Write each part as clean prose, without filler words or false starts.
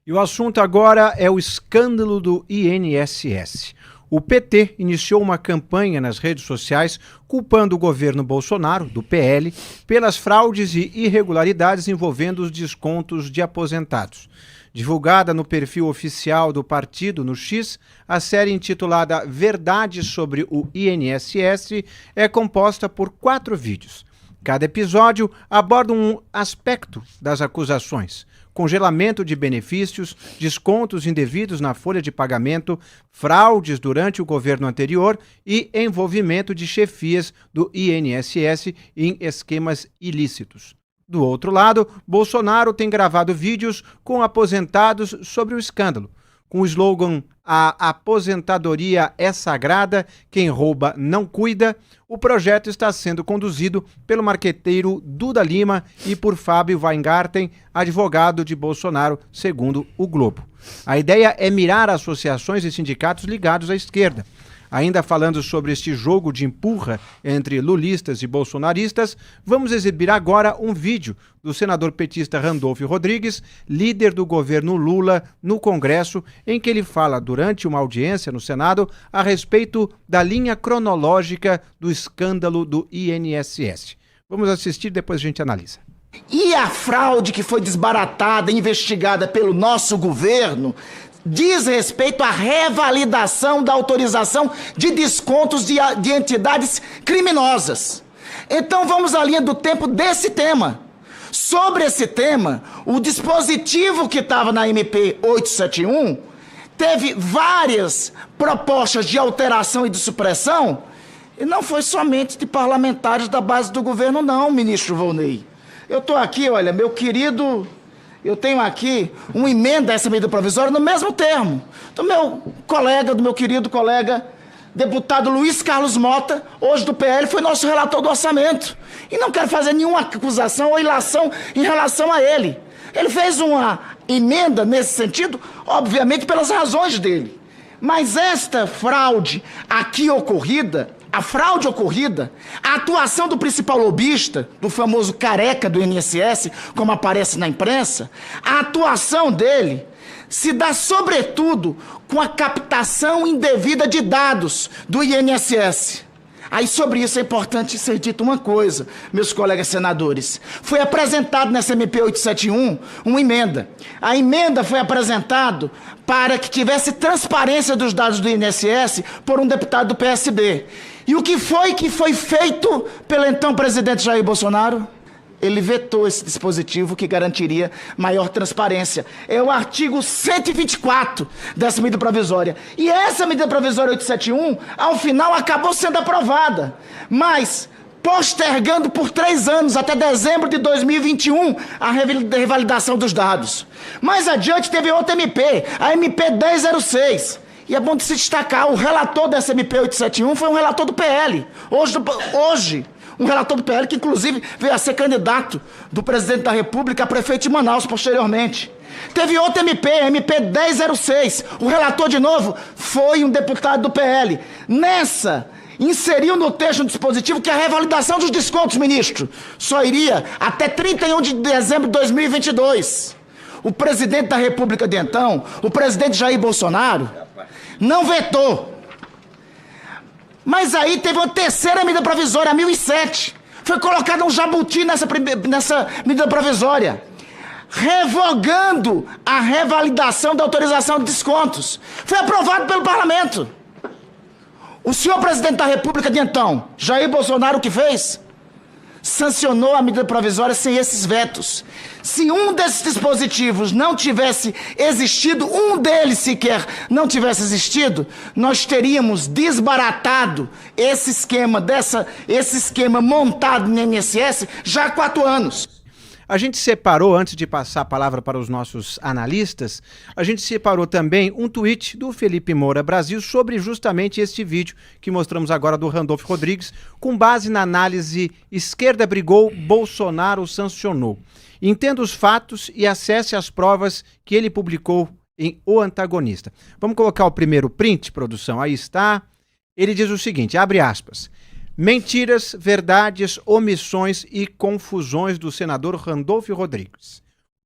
E o assunto agora é o escândalo do INSS. O PT iniciou uma campanha nas redes sociais culpando o governo Bolsonaro, do PL, pelas fraudes e irregularidades envolvendo os descontos de aposentados. Divulgada no perfil oficial do partido no X, a série intitulada Verdades sobre o INSS é composta por 4 vídeos. Cada episódio aborda um aspecto das acusações: congelamento de benefícios, descontos indevidos na folha de pagamento, fraudes durante o governo anterior e envolvimento de chefias do INSS em esquemas ilícitos. Do outro lado, Bolsonaro tem gravado vídeos com aposentados sobre o escândalo. Com o slogan "A aposentadoria é sagrada, quem rouba não cuida", o projeto está sendo conduzido pelo marqueteiro Duda Lima e por Fábio Weingarten, advogado de Bolsonaro, segundo o Globo. A ideia é mirar associações e sindicatos ligados à esquerda. Ainda falando sobre este jogo de empurra entre lulistas e bolsonaristas, vamos exibir agora um vídeo do senador petista Randolfo Rodrigues, líder do governo Lula no Congresso, em que ele fala durante uma audiência no Senado a respeito da linha cronológica do escândalo do INSS. Vamos assistir, depois a gente analisa. E a fraude que foi desbaratada e investigada pelo nosso governo diz respeito à revalidação da autorização de descontos de entidades criminosas. Então vamos à linha do tempo desse tema. Sobre esse tema, o dispositivo que estava na MP 871 teve várias propostas de alteração e de supressão, e não foi somente de parlamentares da base do governo não, ministro Volney. Eu estou aqui, olha, meu querido... Eu tenho aqui uma emenda a essa medida provisória no mesmo termo, do meu querido colega, deputado Luiz Carlos Mota, hoje do PL, foi nosso relator do orçamento. E não quero fazer nenhuma acusação ou ilação em relação a ele. Ele fez uma emenda nesse sentido, obviamente pelas razões dele. Mas esta fraude aqui ocorrida, a fraude ocorrida, a atuação do principal lobista, do famoso careca do INSS, como aparece na imprensa, a atuação dele se dá sobretudo com a captação indevida de dados do INSS. Aí sobre isso é importante ser dito uma coisa, meus colegas senadores. Foi apresentado nessa MP 871 uma emenda. A emenda foi apresentada para que tivesse transparência dos dados do INSS por um deputado do PSB. E o que foi feito pelo então presidente Jair Bolsonaro? Ele vetou esse dispositivo que garantiria maior transparência. É o artigo 124 dessa medida provisória. E essa medida provisória 871, ao final, acabou sendo aprovada. Mas, postergando por 3 anos, até dezembro de 2021, a revalidação dos dados. Mais adiante, teve outra MP, a MP 1006. E é bom de se destacar, o relator dessa MP 871 foi um relator do PL. Hoje, um relator do PL que, inclusive, veio a ser candidato do presidente da República a prefeito de Manaus, posteriormente. Teve outra MP, a MP 1006. O relator, de novo, foi um deputado do PL. Nessa, inseriu no texto um dispositivo que a revalidação dos descontos, ministro, só iria até 31 de dezembro de 2022. O presidente da República de então, o presidente Jair Bolsonaro, não vetou. Mas aí teve uma terceira medida provisória, a 1007. Foi colocado um jabuti nessa medida provisória, revogando a revalidação da autorização de descontos. Foi aprovado pelo parlamento. O senhor presidente da República de então, Jair Bolsonaro, o que fez? Sancionou a medida provisória sem esses vetos. Se um desses dispositivos não tivesse existido, um deles sequer não tivesse existido, nós teríamos desbaratado esse esquema montado no INSS já há 4 anos. A gente separou, antes de passar a palavra para os nossos analistas, a gente separou também um tweet do Felipe Moura Brasil sobre justamente este vídeo que mostramos agora do Randolfo Rodrigues, com base na análise "Esquerda brigou, Bolsonaro sancionou". Entenda os fatos e acesse as provas que ele publicou em O Antagonista. Vamos colocar o primeiro print, produção? Aí está. Ele diz o seguinte, abre aspas: "Mentiras, verdades, omissões e confusões do senador Randolfo Rodrigues.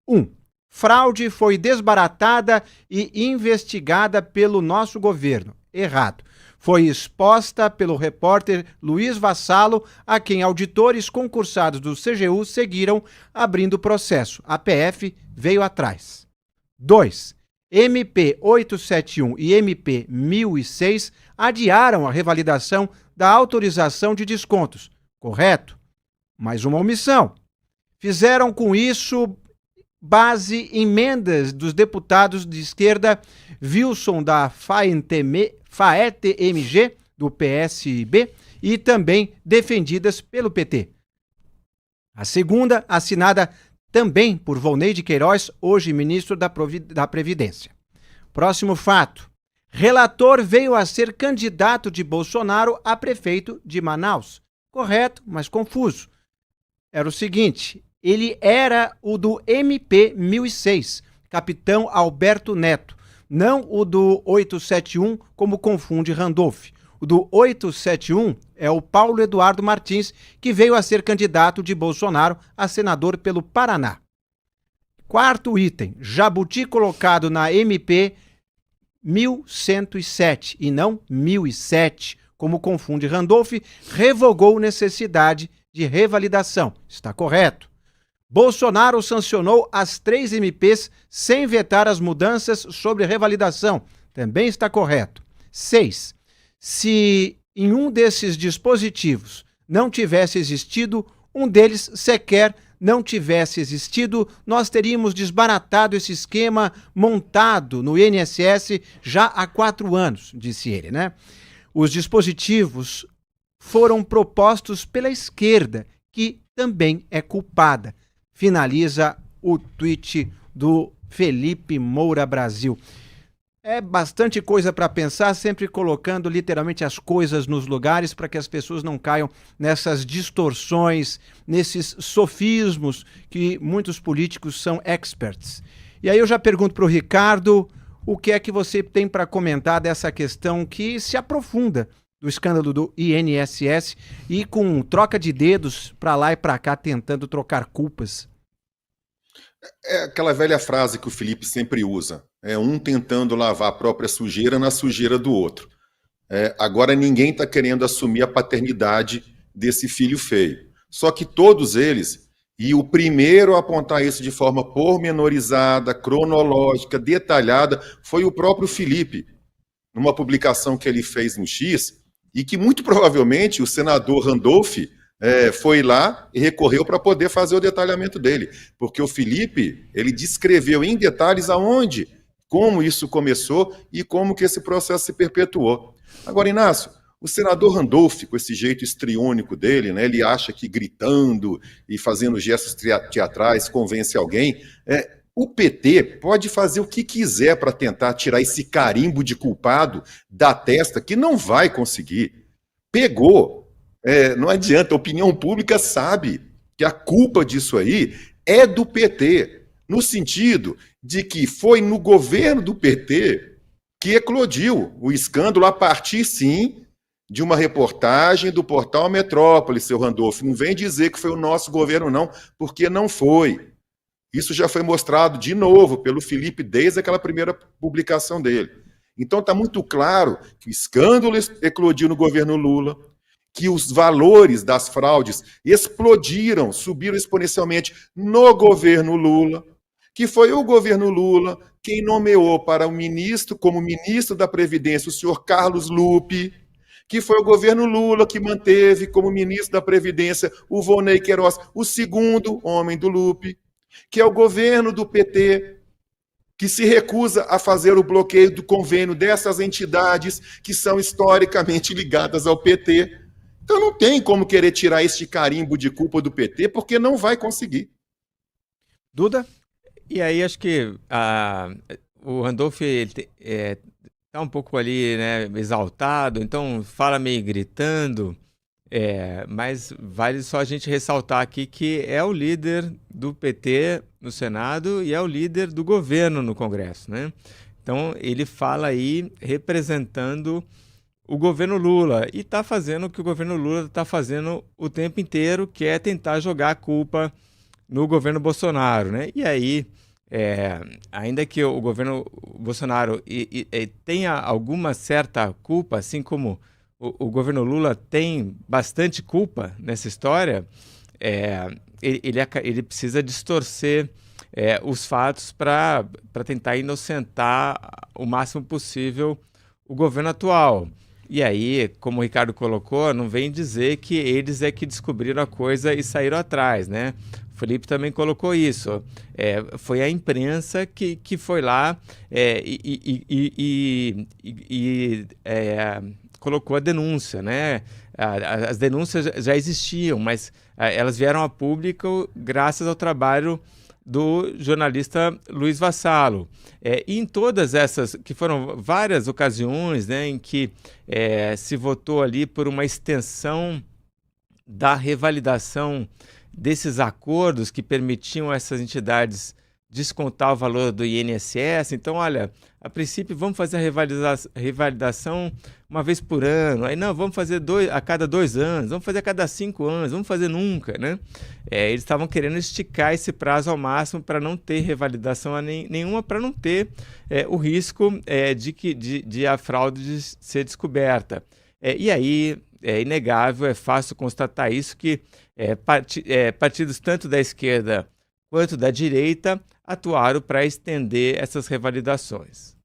1. Fraude foi desbaratada e investigada pelo nosso governo. Errado. Foi exposta pelo repórter Luiz Vassalo, a quem auditores concursados do CGU seguiram abrindo o processo. A PF veio atrás. 2. MP 871 e MP 1006 adiaram a revalidação da autorização de descontos. Correto? Mais uma omissão. Fizeram com isso base em emendas dos deputados de esquerda Wilson da FAET-MG, do PSB, e também defendidas pelo PT. A segunda, assinada também por Volney de Queiroz, hoje ministro da Previdência. Próximo fato. Relator veio a ser candidato de Bolsonaro a prefeito de Manaus. Correto, mas confuso. Era o seguinte, ele era o do MP 1006, capitão Alberto Neto, não o do 871, como confunde Randolph. O do 871 é o Paulo Eduardo Martins, que veio a ser candidato de Bolsonaro a senador pelo Paraná. Quarto item, Jabuti colocado na MP 1107 e não 1007, como confunde Randolph, revogou necessidade de revalidação. Está correto. Bolsonaro sancionou as 3 MPs sem vetar as mudanças sobre revalidação. Também está correto. 6. Se em um desses dispositivos não tivesse existido, um deles sequer não tivesse existido, nós teríamos desbaratado esse esquema montado no INSS já há 4 anos, disse ele, né? Os dispositivos foram propostos pela esquerda, que também é culpada. Finaliza o tweet do Felipe Moura Brasil. É bastante coisa para pensar, sempre colocando literalmente as coisas nos lugares para que as pessoas não caiam nessas distorções, nesses sofismos que muitos políticos são experts. E aí eu já pergunto para o Ricardo o que é que você tem para comentar dessa questão que se aprofunda do escândalo do INSS e com troca de dedos para lá e para cá tentando trocar culpas. É aquela velha frase que o Felipe sempre usa, é um tentando lavar a própria sujeira na sujeira do outro. Agora ninguém está querendo assumir a paternidade desse filho feio. Só que todos eles, e o primeiro a apontar isso de forma pormenorizada, cronológica, detalhada, foi o próprio Felipe, numa publicação que ele fez no X, e que muito provavelmente o senador Randolph foi lá e recorreu para poder fazer o detalhamento dele, porque o Felipe, ele descreveu em detalhes aonde, como isso começou e como que esse processo se perpetuou. Agora, Inácio, o senador Randolph, com esse jeito histriônico dele, né, ele acha que gritando e fazendo gestos teatrais convence alguém. O PT pode fazer o que quiser para tentar tirar esse carimbo de culpado da testa, que não vai conseguir. Pegou. Não adianta, a opinião pública sabe que a culpa disso aí é do PT, no sentido de que foi no governo do PT que eclodiu o escândalo a partir, sim, de uma reportagem do portal Metrópole, seu Randolph. Não vem dizer que foi o nosso governo, não, porque não foi. Isso já foi mostrado de novo pelo Felipe desde aquela primeira publicação dele. Então está muito claro que o escândalo eclodiu no governo Lula, que os valores das fraudes explodiram, subiram exponencialmente no governo Lula, que foi o governo Lula quem nomeou para o ministro, como ministro da Previdência, o senhor Carlos Lupe, que foi o governo Lula que manteve como ministro da Previdência o Volney Queiroz, o segundo homem do Lupe, que é o governo do PT, que se recusa a fazer o bloqueio do convênio dessas entidades que são historicamente ligadas ao PT. Então não tem como querer tirar este carimbo de culpa do PT, porque não vai conseguir. Duda? E aí acho que o Randolph está um pouco ali, né, exaltado, então fala meio gritando, mas vale só a gente ressaltar aqui que é o líder do PT no Senado e é o líder do governo no Congresso, né? Então ele fala aí representando o governo Lula e está fazendo o que o governo Lula está fazendo o tempo inteiro, que é tentar jogar a culpa no governo Bolsonaro, né? E aí ainda que o governo Bolsonaro tenha alguma certa culpa, assim como o governo Lula tem bastante culpa nessa história, ele precisa distorcer os fatos para tentar inocentar o máximo possível o governo atual. E aí, como o Ricardo colocou, não vem dizer que eles que descobriram a coisa e saíram atrás, né? O Felipe também colocou isso. Foi a imprensa que foi lá colocou a denúncia, né? As denúncias já existiam, mas elas vieram a público graças ao trabalho do jornalista Luiz Vassalo. E em todas essas, que foram várias ocasiões, né, em que se votou ali por uma extensão da revalidação desses acordos que permitiam a essas entidades descontar o valor do INSS. Então, olha, a princípio vamos fazer a revalidação uma vez por ano, aí não, vamos fazer a cada 2 anos, vamos fazer a cada 5 anos, vamos fazer nunca, né? Eles estavam querendo esticar esse prazo ao máximo para não ter revalidação nenhuma, para não ter o risco de a fraude ser descoberta. E aí é inegável, é fácil constatar isso, que partidos tanto da esquerda quanto da direita atuaram para estender essas revalidações.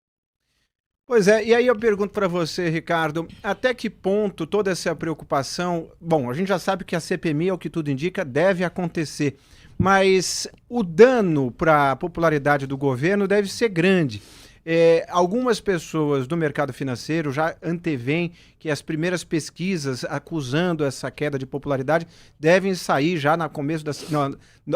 Pois é, e aí eu pergunto para você, Ricardo, até que ponto toda essa preocupação... Bom, a gente já sabe que a CPMI, ao que tudo indica, deve acontecer, mas o dano para a popularidade do governo deve ser grande. Algumas pessoas do mercado financeiro já antevêm que as primeiras pesquisas acusando essa queda de popularidade devem sair já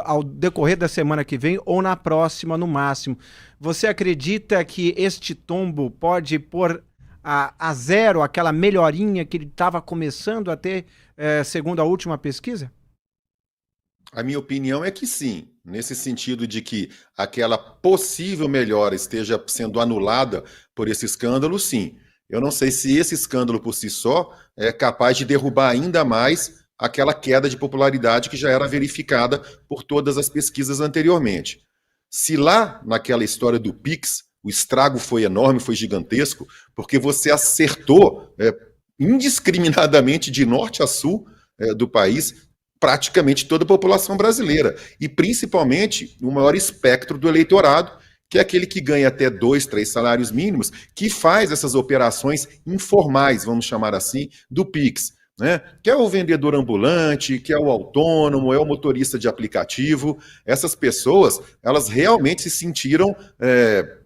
ao decorrer da semana que vem ou na próxima, no máximo. Você acredita que este tombo pode pôr a zero aquela melhorinha que ele estava começando a ter, segundo a última pesquisa? A minha opinião é que sim, nesse sentido de que aquela possível melhora esteja sendo anulada por esse escândalo, sim. Eu não sei se esse escândalo por si só é capaz de derrubar ainda mais aquela queda de popularidade que já era verificada por todas as pesquisas anteriormente. Se lá naquela história do Pix o estrago foi enorme, foi gigantesco, porque você acertou indiscriminadamente de norte a sul do país praticamente toda a população brasileira, e principalmente o maior espectro do eleitorado, que é aquele que ganha até 2, 3 salários mínimos, que faz essas operações informais, vamos chamar assim, do Pix, né? Que é o vendedor ambulante, que é o autônomo, é o motorista de aplicativo. Essas pessoas, elas realmente se sentiram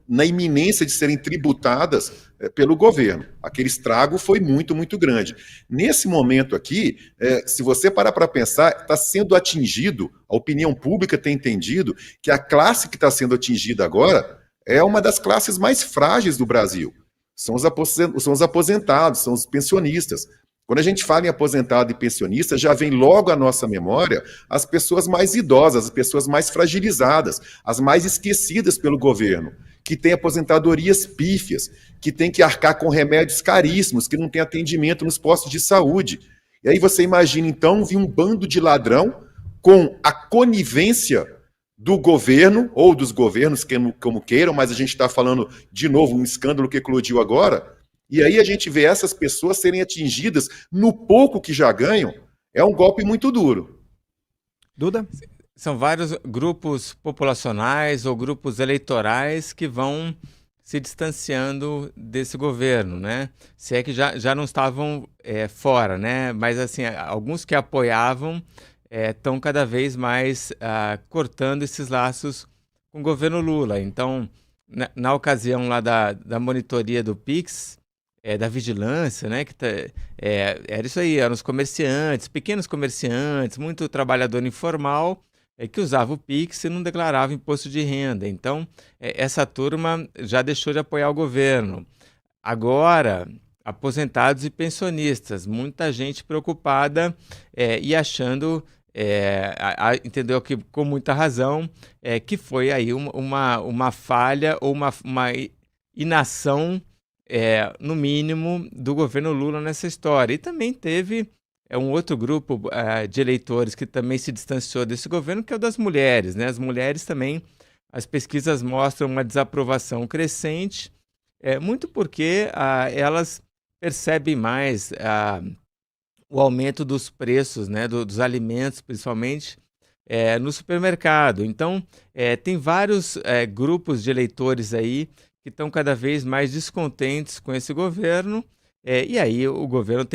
na iminência de serem tributadas pelo governo. Aquele estrago foi muito, muito grande. Nesse momento aqui, se você parar para pensar, está sendo atingido, a opinião pública tem entendido que a classe que está sendo atingida agora é uma das classes mais frágeis do Brasil. São os aposentados, são os pensionistas. Quando a gente fala em aposentado e pensionista, já vem logo à nossa memória as pessoas mais idosas, as pessoas mais fragilizadas, as mais esquecidas pelo governo, que têm aposentadorias pífias, que têm que arcar com remédios caríssimos, que não têm atendimento nos postos de saúde. E aí você imagina, então, vir um bando de ladrão com a conivência do governo, ou dos governos, como queiram, mas a gente está falando, de novo, um escândalo que eclodiu agora. E aí a gente vê essas pessoas serem atingidas no pouco que já ganham, é um golpe muito duro. Duda? São vários grupos populacionais ou grupos eleitorais que vão se distanciando desse governo, né? Se é que já não estavam fora, né? Mas assim, alguns que apoiavam estão cada vez mais cortando esses laços com o governo Lula. Então, na ocasião lá da monitoria do Pix, da vigilância, né? Era isso aí, eram os comerciantes, pequenos comerciantes, muito trabalhador informal, que usava o Pix e não declarava imposto de renda. Então, essa turma já deixou de apoiar o governo. Agora, aposentados e pensionistas, muita gente preocupada e achando, entendeu que com muita razão, que foi aí uma falha ou uma inação, no mínimo, do governo Lula nessa história. E também teve um outro grupo de eleitores que também se distanciou desse governo, que é o das mulheres, né? As mulheres também as pesquisas mostram uma desaprovação crescente, muito porque elas percebem mais o aumento dos preços, né, dos alimentos, principalmente no supermercado. Então, tem vários grupos de eleitores aí que estão cada vez mais descontentes com esse governo, e aí o governo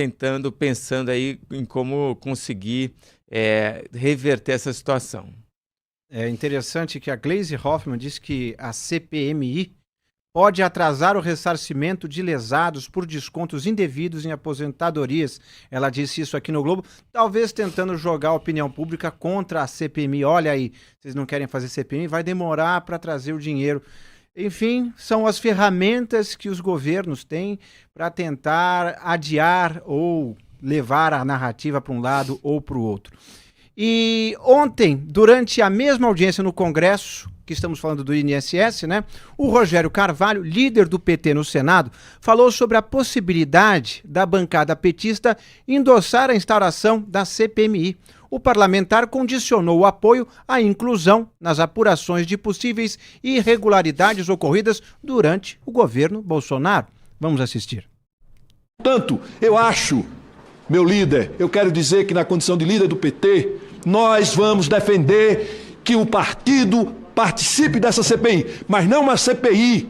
pensando aí em como conseguir reverter essa situação. É interessante que a Gleisi Hoffmann diz que a CPMI pode atrasar o ressarcimento de lesados por descontos indevidos em aposentadorias. Ela disse isso aqui no Globo, talvez tentando jogar a opinião pública contra a CPMI. Olha aí, vocês não querem fazer CPMI, vai demorar para trazer o dinheiro. Enfim, são as ferramentas que os governos têm para tentar adiar ou levar a narrativa para um lado ou para o outro. E ontem, durante a mesma audiência no Congresso, que estamos falando do INSS, né? O Rogério Carvalho, líder do PT no Senado, falou sobre a possibilidade da bancada petista endossar a instauração da CPMI. O parlamentar condicionou o apoio à inclusão nas apurações de possíveis irregularidades ocorridas durante o governo Bolsonaro. Vamos assistir. Portanto, eu acho, meu líder, eu quero dizer que na condição de líder do PT, nós vamos defender que o partido participe dessa CPI, mas não uma CPI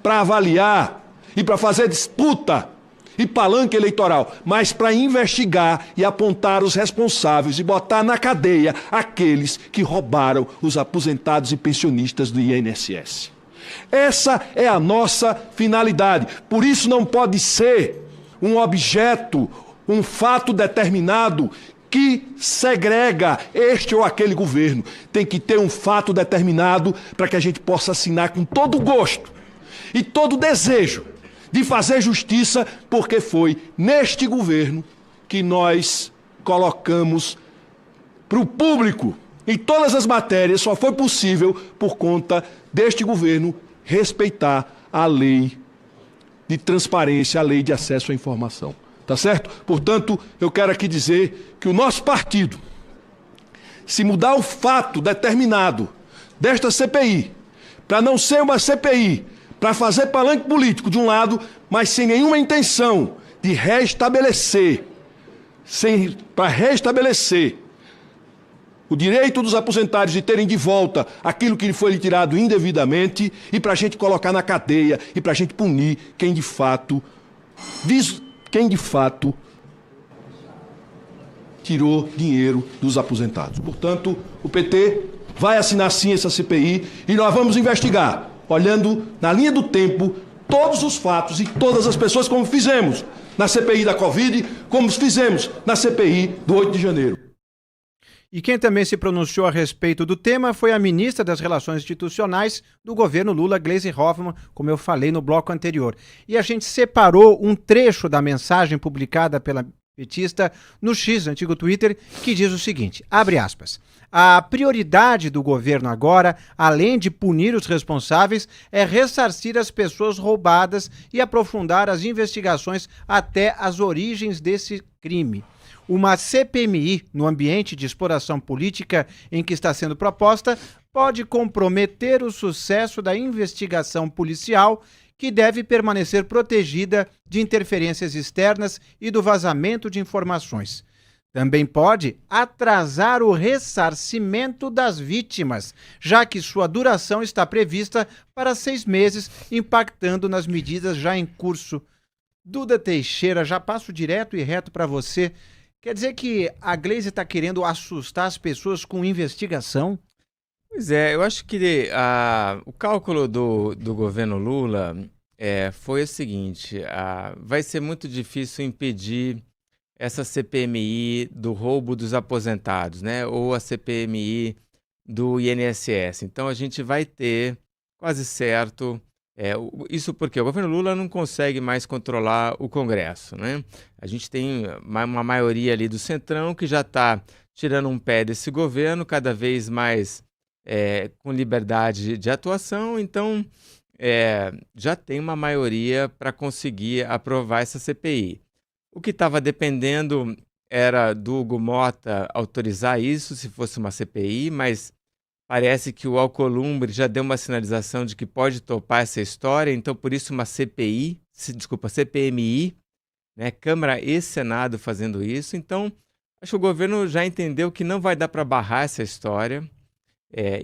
para avaliar e para fazer disputa e palanque eleitoral, mas para investigar e apontar os responsáveis e botar na cadeia aqueles que roubaram os aposentados e pensionistas do INSS. Essa é a nossa finalidade. Por isso não pode ser um objeto, um fato determinado que segrega este ou aquele governo. Tem que ter um fato determinado para que a gente possa assinar com todo gosto e todo desejo de fazer justiça, porque foi neste governo que nós colocamos para o público em todas as matérias, só foi possível por conta deste governo respeitar a lei de transparência, a lei de acesso à informação. Tá certo? Portanto, eu quero aqui dizer que o nosso partido, se mudar o fato determinado desta CPI, para não ser uma CPI, para fazer palanque político de um lado, mas sem nenhuma intenção de restabelecer, para restabelecer o direito dos aposentados de terem de volta aquilo que lhe foi tirado indevidamente e para a gente colocar na cadeia e para a gente punir quem de fato tirou dinheiro dos aposentados. Portanto, o PT vai assinar sim essa CPI e nós vamos investigar, olhando na linha do tempo todos os fatos e todas as pessoas, como fizemos na CPI da Covid, como fizemos na CPI do 8 de janeiro. E quem também se pronunciou a respeito do tema foi a ministra das Relações Institucionais do governo Lula, Gleisi Hoffmann, como eu falei no bloco anterior. E a gente separou um trecho da mensagem publicada pela petista no X, antigo Twitter, que diz o seguinte, abre aspas, a prioridade do governo agora, além de punir os responsáveis, é ressarcir as pessoas roubadas e aprofundar as investigações até as origens desse crime. Uma CPMI no ambiente de exploração política em que está sendo proposta pode comprometer o sucesso da investigação policial, que deve permanecer protegida de interferências externas e do vazamento de informações. Também pode atrasar o ressarcimento das vítimas, já que sua duração está prevista para 6 meses, impactando nas medidas já em curso. Duda Teixeira, já passo direto e reto para você. Quer dizer que a Gleisi está querendo assustar as pessoas com investigação? Pois é, eu acho que o cálculo do governo Lula foi o seguinte, vai ser muito difícil impedir essa CPMI do roubo dos aposentados, né? Ou a CPMI do INSS. Então a gente vai ter, quase certo, isso porque o governo Lula não consegue mais controlar o Congresso, né? A gente tem uma maioria ali do Centrão que já está tirando um pé desse governo, cada vez mais com liberdade de atuação, então já tem uma maioria para conseguir aprovar essa CPI. O que estava dependendo era do Hugo Mota autorizar isso, se fosse uma CPI, mas Parece que o Alcolumbre já deu uma sinalização de que pode topar essa história, então por isso uma CPMI, né, Câmara e Senado fazendo isso. Então, acho que o governo já entendeu que não vai dar para barrar essa história,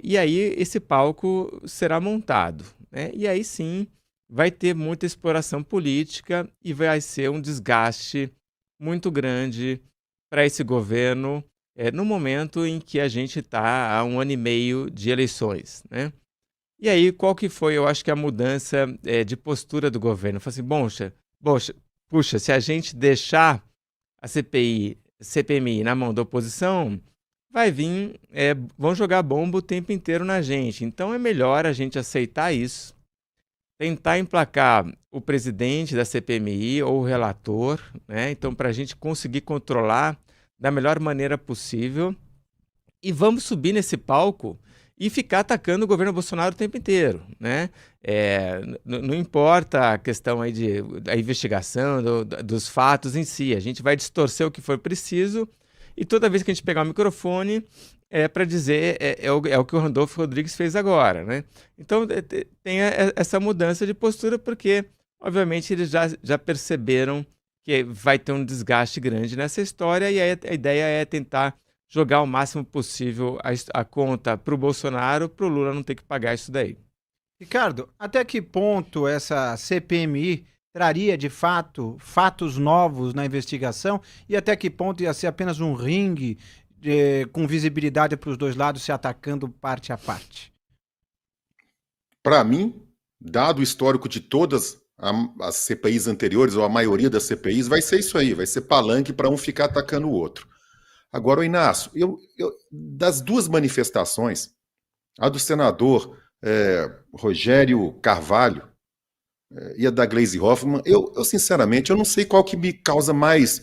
e aí esse palco será montado, né? E aí sim vai ter muita exploração política e vai ser um desgaste muito grande para esse governo, no momento em que a gente está há 1 ano e meio de eleições, né? E aí, qual que foi, eu acho que a mudança de postura do governo? Falei assim, puxa, se a gente deixar a CPMI na mão da oposição, vai vir, vão jogar bomba o tempo inteiro na gente. Então é melhor a gente aceitar isso, tentar emplacar o presidente da CPMI ou o relator, né? Então, para a gente conseguir controlar da melhor maneira possível, e vamos subir nesse palco e ficar atacando o governo Bolsonaro o tempo inteiro, né? Não importa a questão aí da investigação, dos fatos em si, a gente vai distorcer o que for preciso, e toda vez que a gente pegar o microfone para dizer, é o que o Randolfo Rodrigues fez agora, né? Então tem essa mudança de postura, porque obviamente eles já perceberam que vai ter um desgaste grande nessa história, e aí a ideia é tentar jogar o máximo possível a conta para o Bolsonaro, para o Lula não ter que pagar isso daí. Ricardo, até que ponto essa CPMI traria, de fato, fatos novos na investigação e até que ponto ia ser apenas um ringue com visibilidade para os dois lados se atacando parte a parte? Para mim, dado o histórico de todas as CPIs anteriores, ou a maioria das CPIs, vai ser isso aí, vai ser palanque para um ficar atacando o outro. Agora, Inácio, das duas manifestações, a do senador Rogério Carvalho e a da Gleisi Hoffmann, eu sinceramente, eu não sei qual que me causa mais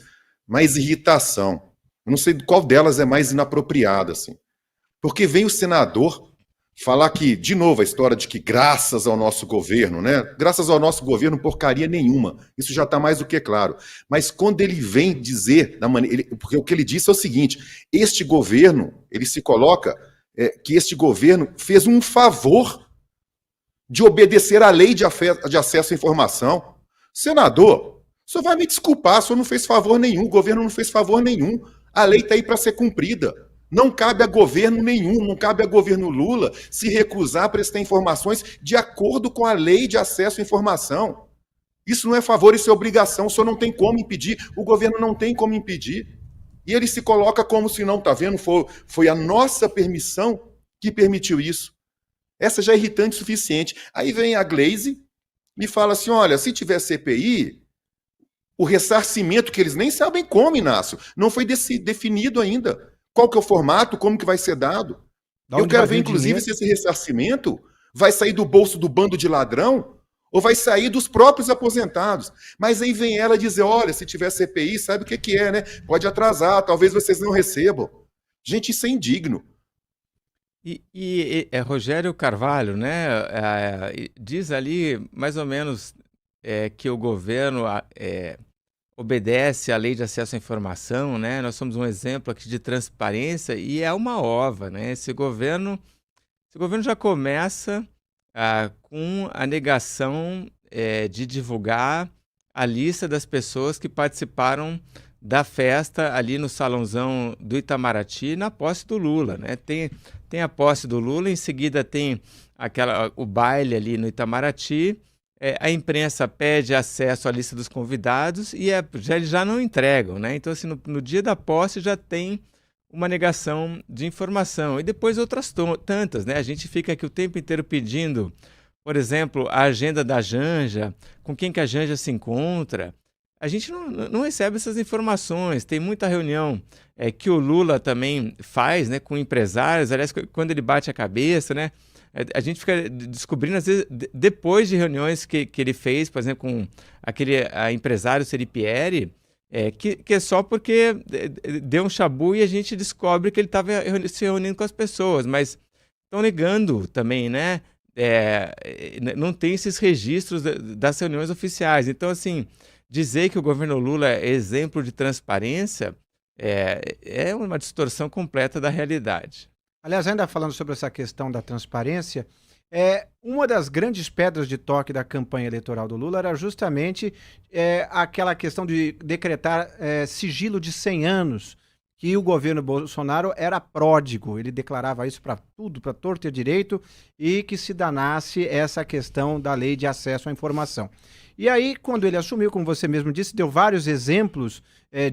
irritação. Eu não sei qual delas é mais inapropriada, assim. Porque vem o senador falar que, de novo, a história de que graças ao nosso governo, né? Graças ao nosso governo, porcaria nenhuma. Isso já está mais do que claro. Mas quando ele vem dizer, porque o que ele disse é o seguinte, este governo, ele se coloca que este governo fez um favor de obedecer à lei de acesso à informação. Senador, o senhor vai me desculpar, o senhor não fez favor nenhum, o governo não fez favor nenhum. A lei está aí para ser cumprida. Não cabe a governo nenhum, não cabe a governo Lula se recusar a prestar informações de acordo com a lei de acesso à informação. Isso não é favor, isso é obrigação, o senhor não tem como impedir, o governo não tem como impedir. E ele se coloca como se não, tá vendo, foi a nossa permissão que permitiu isso. Essa já é irritante o suficiente. Aí vem a Gleisi e fala assim, olha, se tiver CPI, o ressarcimento, que eles nem sabem como, Inácio, não foi definido ainda. Qual que é o formato, como que vai ser dado? Eu quero ver, inclusive, se esse ressarcimento vai sair do bolso do bando de ladrão ou vai sair dos próprios aposentados. Mas aí vem ela dizer, olha, se tiver CPI, sabe o que é, né? Pode atrasar, talvez vocês não recebam. Gente, isso é indigno. E Rogério Carvalho, né, diz ali mais ou menos que o governo obedece à lei de acesso à informação, né? Nós somos um exemplo aqui de transparência e é uma ova, né? Esse governo já começa com a negação de divulgar a lista das pessoas que participaram da festa ali no salãozão do Itamaraty na posse do Lula, né? Tem a posse do Lula, em seguida tem o baile ali no Itamaraty. A imprensa pede acesso à lista dos convidados e eles já não entregam, né? Então, assim, no dia da posse já tem uma negação de informação. E depois outras tantas, né? A gente fica aqui o tempo inteiro pedindo, por exemplo, a agenda da Janja, com quem que a Janja se encontra. A gente não recebe essas informações. Tem muita reunião que o Lula também faz, né, com empresários. Aliás, quando ele bate a cabeça, né? A gente fica descobrindo, às vezes, depois de reuniões que ele fez, por exemplo, com aquele empresário Seripieri, que é só porque deu um chabu e a gente descobre que ele estava se reunindo com as pessoas, mas estão negando também, né? Não tem esses registros das reuniões oficiais. Então, assim, dizer que o governo Lula é exemplo de transparência é uma distorção completa da realidade. Aliás, ainda falando sobre essa questão da transparência, uma das grandes pedras de toque da campanha eleitoral do Lula era justamente aquela questão de decretar sigilo de 100 anos, que o governo Bolsonaro era pródigo, ele declarava isso para tudo, para torto e direito, e que se danasse essa questão da lei de acesso à informação. E aí, quando ele assumiu, como você mesmo disse, deu vários exemplos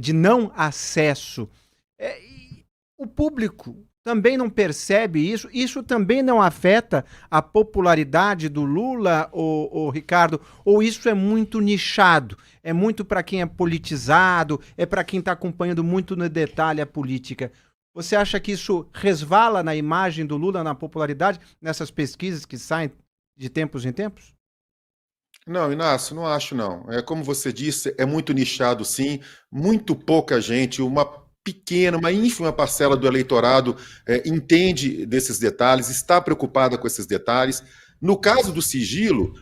de não acesso. E o público também não percebe isso? Isso também não afeta a popularidade do Lula, o Ricardo? Ou isso é muito nichado? É muito para quem é politizado? É para quem está acompanhando muito no detalhe a política? Você acha que isso resvala na imagem do Lula, na popularidade, nessas pesquisas que saem de tempos em tempos? Não, Inácio, não acho não. Como você disse, é muito nichado, sim. Muito pouca gente, uma pequena, uma ínfima parcela do eleitorado entende desses detalhes, está preocupada com esses detalhes. No caso do sigilo,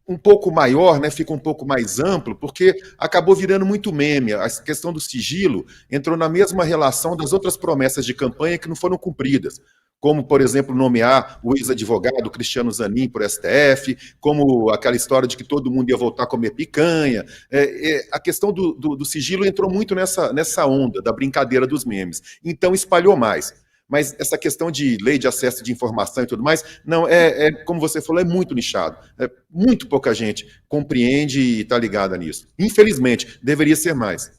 um pouco maior, né, fica um pouco mais amplo, porque acabou virando muito meme. A questão do sigilo entrou na mesma relação das outras promessas de campanha que não foram cumpridas, como, por exemplo, nomear o ex-advogado Cristiano Zanin por STF, como aquela história de que todo mundo ia voltar a comer picanha. A questão do sigilo entrou muito nessa onda da brincadeira dos memes. Então, espalhou mais. Mas essa questão de lei de acesso de informação e tudo mais, não, como você falou, é muito nichado. Muito pouca gente compreende e está ligada nisso. Infelizmente, deveria ser mais.